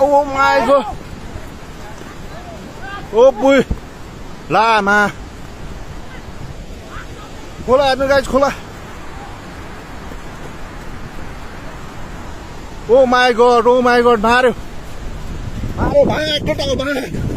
Oh my god. Oh boy. La mà. Khola nữa guys, khola. Oh my god, भारे. भारे, भारे, total भारे.